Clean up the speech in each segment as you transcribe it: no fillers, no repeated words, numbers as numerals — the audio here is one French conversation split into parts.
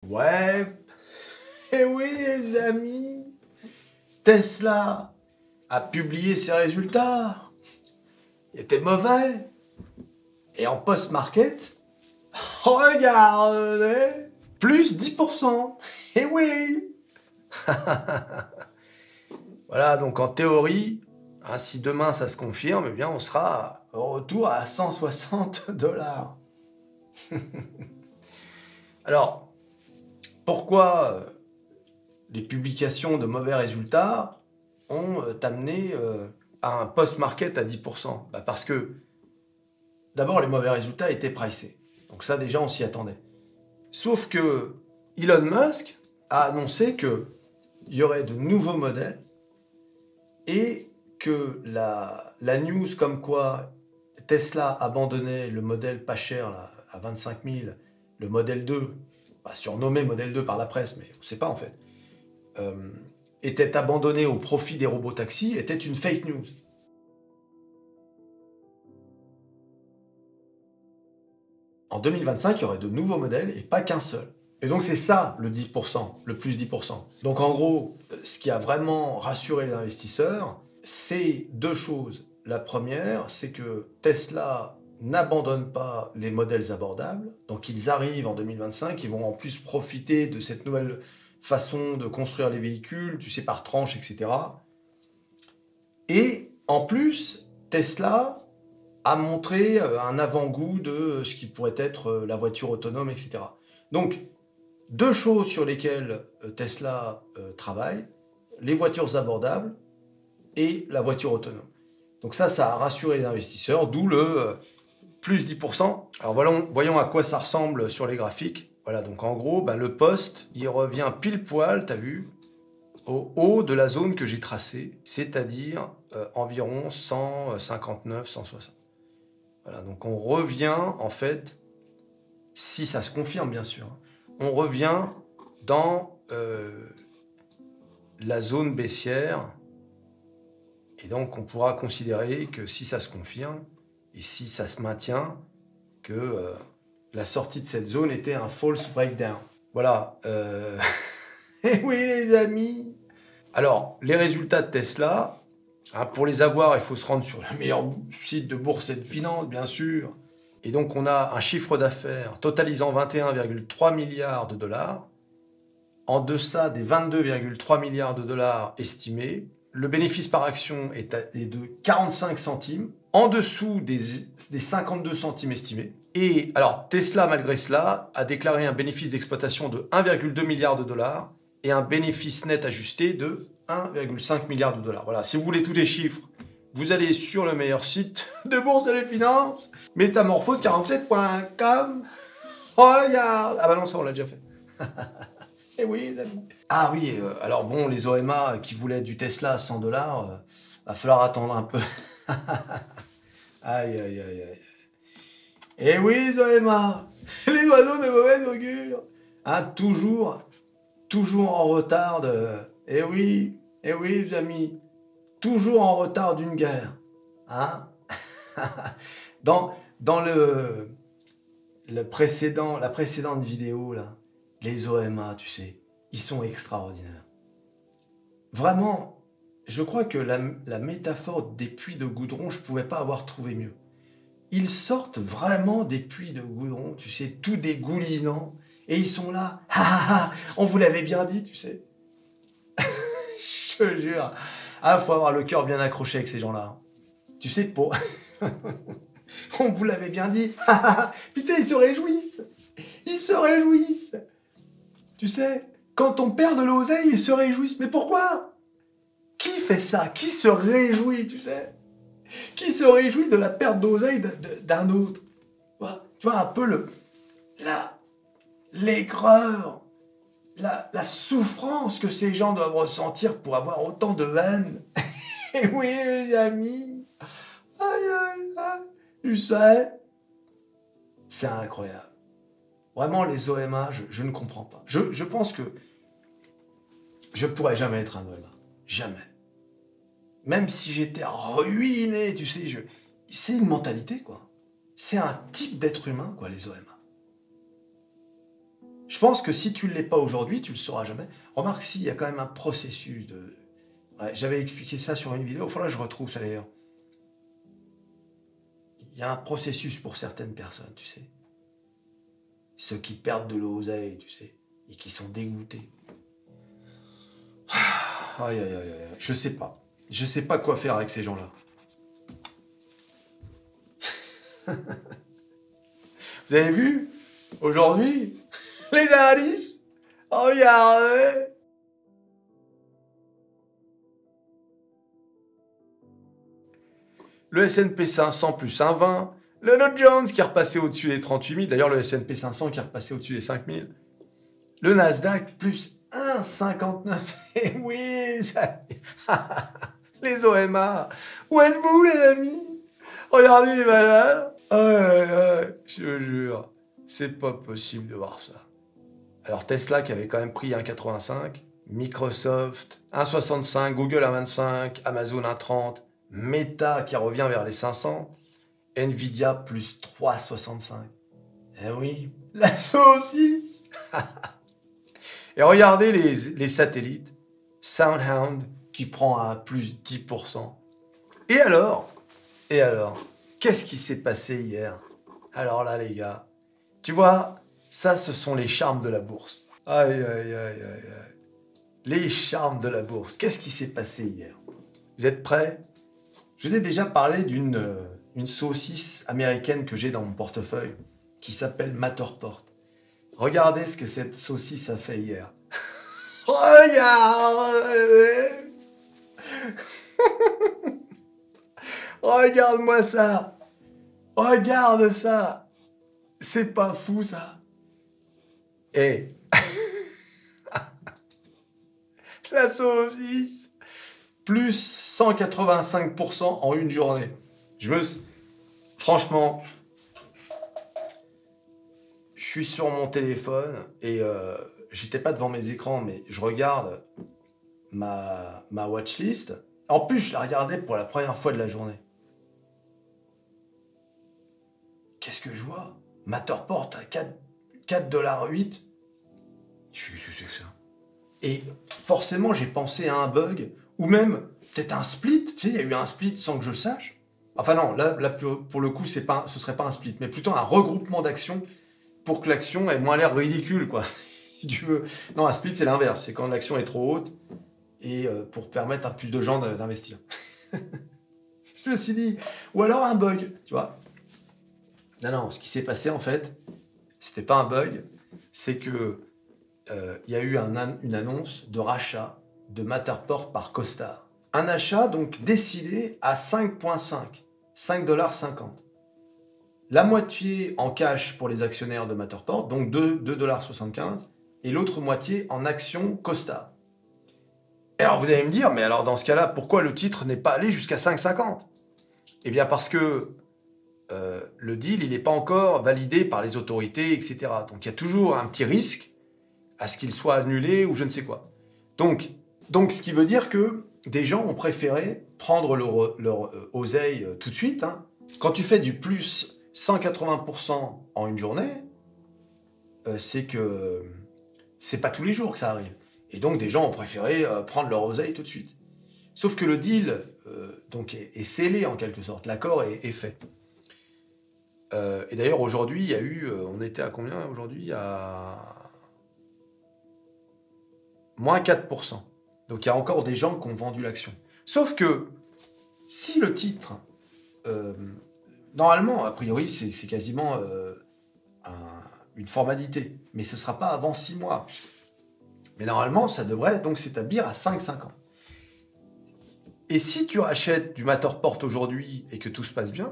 Ouais, et oui les amis, Tesla a publié ses résultats. Ils étaient mauvais. Et en post-market, regardez, plus 10%. Et oui. Voilà, donc en théorie, hein, si demain ça se confirme, eh bien on sera au retour à 160 $. Alors, pourquoi les publications de mauvais résultats ont amené à un post-market à 10%? Parce que, d'abord, les mauvais résultats étaient pricés. Donc ça, déjà, on s'y attendait. Sauf que Elon Musk a annoncé qu'il y aurait de nouveaux modèles et que la news comme quoi Tesla abandonnait le modèle pas cher là, à 25 000, le modèle 2, surnommé modèle 2 par la presse, mais on ne sait pas en fait, était abandonné au profit des robotaxis, était une fake news. En 2025, il y aurait de nouveaux modèles et pas qu'un seul. Et donc c'est ça le 10%, le plus 10%. Donc en gros, ce qui a vraiment rassuré les investisseurs, c'est deux choses. La première, c'est que Tesla n'abandonne pas les modèles abordables. Donc ils arrivent en 2025, ils vont en plus profiter de cette nouvelle façon de construire les véhicules, tu sais, par tranche, etc. Et en plus, Tesla a montré un avant-goût de ce qui pourrait être la voiture autonome, etc. Donc, deux choses sur lesquelles Tesla travaille, les voitures abordables et la voiture autonome. Donc ça a rassuré les investisseurs, d'où le plus 10%. Alors voyons à quoi ça ressemble sur les graphiques. Voilà, donc en gros, le poste, il revient pile poil, t'as vu, au haut de la zone que j'ai tracée, c'est-à-dire environ 159, 160. Voilà, donc on revient, en fait, si ça se confirme bien sûr, on revient dans la zone baissière, et donc on pourra considérer que si ça se confirme, et si ça se maintient, que la sortie de cette zone était un false breakdown. Voilà. Et oui les amis. Alors, les résultats de Tesla, pour les avoir, il faut se rendre sur le meilleur site de bourse et de finance, bien sûr. Et donc, on a un chiffre d'affaires totalisant 21,3 milliards de dollars, en deçà des 22,3 milliards de dollars estimés. Le bénéfice par action est de 45 centimes, en dessous des 52 centimes estimés. Et alors, Tesla, malgré cela, a déclaré un bénéfice d'exploitation de 1,2 milliard de dollars et un bénéfice net ajusté de 1,5 milliard de dollars. Voilà, si vous voulez tous les chiffres, vous allez sur le meilleur site de bourse et de finances, métamorphose47.com. Regarde. Ah bah non, ça on l'a déjà fait. Eh oui, les amis. Ah oui, alors bon, les OMA qui voulaient du Tesla à 100 $, va falloir attendre un peu. Aïe, aïe, aïe, aïe. Eh oui, les OMA, les oiseaux de mauvaise augure. Toujours en retard de... Eh oui, les amis, toujours en retard d'une guerre. Hein? Dans la précédente vidéo, là, les OMA, tu sais, ils sont extraordinaires. Vraiment, je crois que la métaphore des puits de goudron, je ne pouvais pas avoir trouvé mieux. Ils sortent vraiment des puits de goudron, tu sais, tout dégoulinant, et ils sont là, on vous l'avait bien dit, tu sais. Je te jure. Faut avoir le cœur bien accroché avec ces gens-là. Tu sais, pour... on vous l'avait bien dit. Putain, ils se réjouissent. Ils se réjouissent. Tu sais, quand on perd de l'oseille, ils se réjouissent. Mais pourquoi? Qui fait ça? Qui se réjouit, tu sais? Qui se réjouit de la perte d'oseille d'un autre? Tu vois, un peu l'aigreur, la souffrance que ces gens doivent ressentir pour avoir autant de haine. Et oui, les amis. Aïe, aïe, aïe. Tu sais, c'est incroyable. Vraiment, les OMA, je ne comprends pas. Je pense que je pourrais jamais être un OMA. Jamais. Même si j'étais ruiné, tu sais, c'est une mentalité, quoi. C'est un type d'être humain, quoi, les OMA. Je pense que si tu ne l'es pas aujourd'hui, tu ne le sauras jamais. Remarque, si, il y a quand même un processus de... Ouais, j'avais expliqué ça sur une vidéo, il faudra que je retrouve ça d'ailleurs. Il y a un processus pour certaines personnes, tu sais. Ceux qui perdent de l'oseille, tu sais, et qui sont dégoûtés. Aïe, aïe, aïe, aïe. Je sais pas. Je sais pas quoi faire avec ces gens-là. Vous avez vu, aujourd'hui, les indices, regardez. Le S&P 500 plus 1,20. Le Dow Jones qui est repassé au-dessus des 38 000. D'ailleurs, le S&P 500 qui est repassé au-dessus des 5 000. Le Nasdaq plus 1,59. Et oui, les OMA. Où êtes-vous, les amis? Regardez les valeurs. Je te jure, c'est pas possible de voir ça. Alors Tesla qui avait quand même pris 1,85, Microsoft 1,65, Google 1,25, Amazon 1,30, Meta qui revient vers les 500, Nvidia plus 3,65. Eh oui, la saucisse. Et regardez les satellites, SoundHound qui prend à plus 10%. Et alors, qu'est-ce qui s'est passé hier? Alors là, les gars, tu vois, ça, ce sont les charmes de la bourse. Aïe, aïe, aïe, aïe, aïe. Les charmes de la bourse. Qu'est-ce qui s'est passé hier? Vous êtes prêts? Je vous ai déjà parlé d'une saucisse américaine que j'ai dans mon portefeuille qui s'appelle Matterport. Regardez ce que cette saucisse a fait hier. Regardez. Regarde-moi ça. Regarde ça. C'est pas fou, ça. Et la saucisse, plus 185% en une journée. Franchement, je suis sur mon téléphone et j'étais pas devant mes écrans, mais je regarde ma watchlist. En plus, je la regardais pour la première fois de la journée. Qu'est-ce que je vois? Matterport à 4,08$. Je sais que ça. Et forcément, j'ai pensé à un bug, ou même peut-être un split. Tu sais, il y a eu un split sans que je le sache. Enfin non, là pour le coup, ce serait pas un split, mais plutôt un regroupement d'actions pour que l'action ait moins l'air ridicule, quoi. Si tu veux. Non, un split, c'est l'inverse. C'est quand l'action est trop haute et pour permettre à plus de gens d'investir. Je me suis dit, ou alors un bug, tu vois. Non, ce qui s'est passé en fait, c'était pas un bug, c'est que il y a eu une annonce de rachat de Matterport par Costar. Un achat donc décidé à 5,5, 5,50 $. La moitié en cash pour les actionnaires de Matterport, donc 2,75 $, et l'autre moitié en actions Costar. Et alors vous allez me dire, mais alors dans ce cas-là, pourquoi le titre n'est pas allé jusqu'à 5,50 $? Eh bien parce que le deal, il n'est pas encore validé par les autorités, etc. Donc il y a toujours un petit risque à ce qu'il soit annulé ou je ne sais quoi. Donc ce qui veut dire que des gens ont préféré prendre leur oseille tout de suite. Hein. Quand tu fais du plus 180% en une journée, c'est que c'est pas tous les jours que ça arrive. Et donc des gens ont préféré prendre leur oseille tout de suite. Sauf que le deal donc est scellé en quelque sorte. L'accord est fait. Et d'ailleurs, aujourd'hui, il y a eu... on était à combien aujourd'hui? À moins 4%. Donc, il y a encore des gens qui ont vendu l'action. Sauf que, si le titre... normalement, a priori, c'est quasiment une formalité. Mais ce ne sera pas avant 6 mois. Mais normalement, ça devrait donc s'établir à 5,50. Et si tu rachètes du Matterport aujourd'hui et que tout se passe bien,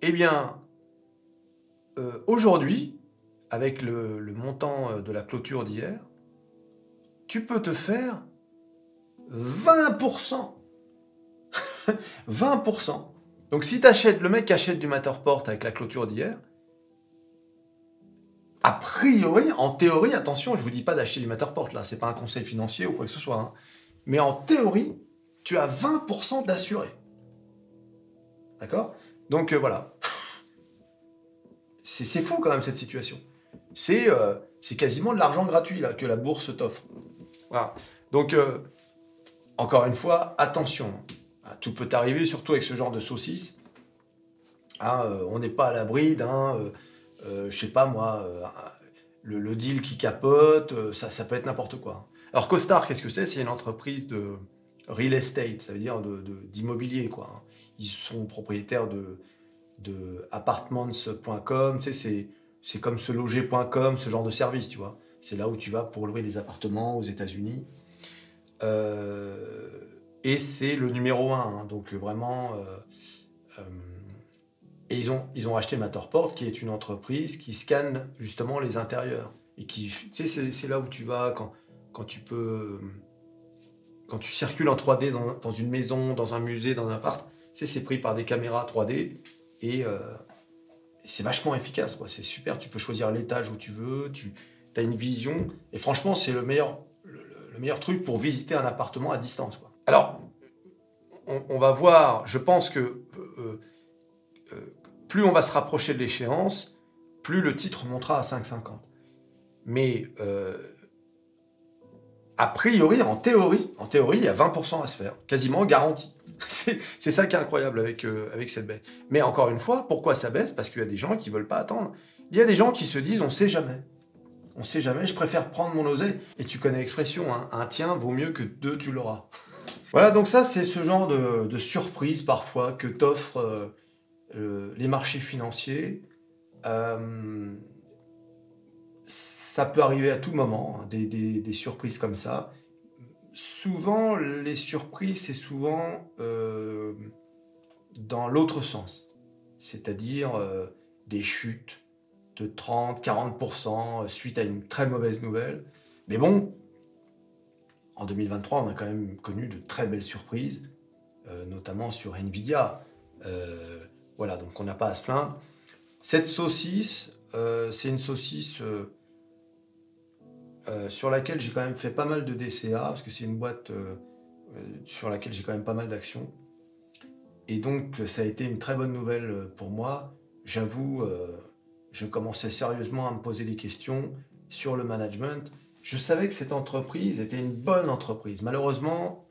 eh bien... aujourd'hui, avec le montant de la clôture d'hier, tu peux te faire 20%. 20%. Donc si le mec achète du Matterport avec la clôture d'hier, a priori, en théorie, attention, je vous dis pas d'acheter du Matterport, là, c'est pas un conseil financier ou quoi que ce soit, hein, mais en théorie, tu as 20% d'assuré. D'accord? Donc voilà. C'est fou quand même cette situation. C'est C'est quasiment de l'argent gratuit là, que la bourse t'offre. Voilà. Donc, encore une fois, attention. Tout peut arriver, surtout avec ce genre de saucisses. On n'est pas à l'abri d'un, je sais pas moi, le deal qui capote, ça peut être n'importe quoi. Alors CoStar, qu'est-ce que c'est? C'est une entreprise de real estate, ça veut dire d'immobilier, quoi. Ils sont propriétaires de apartments.com, tu sais, c'est comme seloger.com, ce genre de service, tu vois. C'est là où tu vas pour louer des appartements aux États-Unis. Et c'est le numéro 1, donc vraiment... et ils ont acheté Matterport, qui est une entreprise qui scanne justement les intérieurs. Et qui, tu sais, c'est là où tu vas quand tu peux... Quand tu circules en 3D dans une maison, dans un musée, dans un appart, tu sais, c'est pris par des caméras 3D et c'est vachement efficace, quoi. C'est super, tu peux choisir l'étage où tu veux, tu as une vision. Et franchement, c'est le meilleur truc pour visiter un appartement à distance, quoi. Alors, on va voir, je pense que plus on va se rapprocher de l'échéance, plus le titre montera à 5,50. Mais a priori, en théorie, il y a 20% à se faire, quasiment garanti. C'est ça qui est incroyable avec cette baisse. Mais encore une fois, pourquoi ça baisse? Parce qu'il y a des gens qui ne veulent pas attendre. Il y a des gens qui se disent, on ne sait jamais. On ne sait jamais, je préfère prendre mon oseille. Et tu connais l'expression, hein, un tien vaut mieux que deux, tu l'auras. Voilà, donc ça, c'est ce genre de surprise parfois que t'offrent les marchés financiers. Ça peut arriver à tout moment, hein, des surprises comme ça. Souvent, les surprises, c'est souvent dans l'autre sens. C'est-à-dire des chutes de 30-40% suite à une très mauvaise nouvelle. Mais bon, en 2023, on a quand même connu de très belles surprises, notamment sur Nvidia. Voilà, donc on n'a pas à se plaindre. Cette saucisse, c'est une saucisse sur laquelle j'ai quand même fait pas mal de DCA, parce que c'est une boîte sur laquelle j'ai quand même pas mal d'actions. Et donc, ça a été une très bonne nouvelle pour moi. J'avoue, je commençais sérieusement à me poser des questions sur le management. Je savais que cette entreprise était une bonne entreprise. Malheureusement,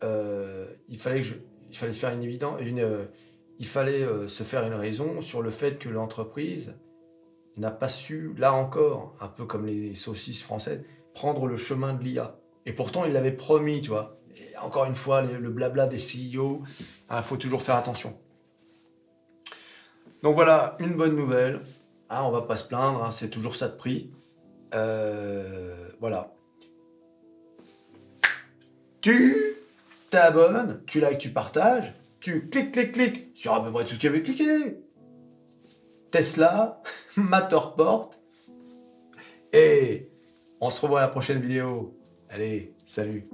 il fallait se faire il fallait se faire une raison sur le fait que l'entreprise n'a pas su, là encore, un peu comme les saucisses françaises, prendre le chemin de l'IA. Et pourtant, il l'avait promis, tu vois. Et encore une fois, le blabla des CEO, faut toujours faire attention. Donc voilà, une bonne nouvelle. On va pas se plaindre, c'est toujours ça de prix. Voilà. Tu t'abonnes, tu likes, tu partages, tu cliques sur à peu près tout ce qu'il y avait cliqué. Tesla, Matterport. Et on se revoit à la prochaine vidéo. Allez, salut.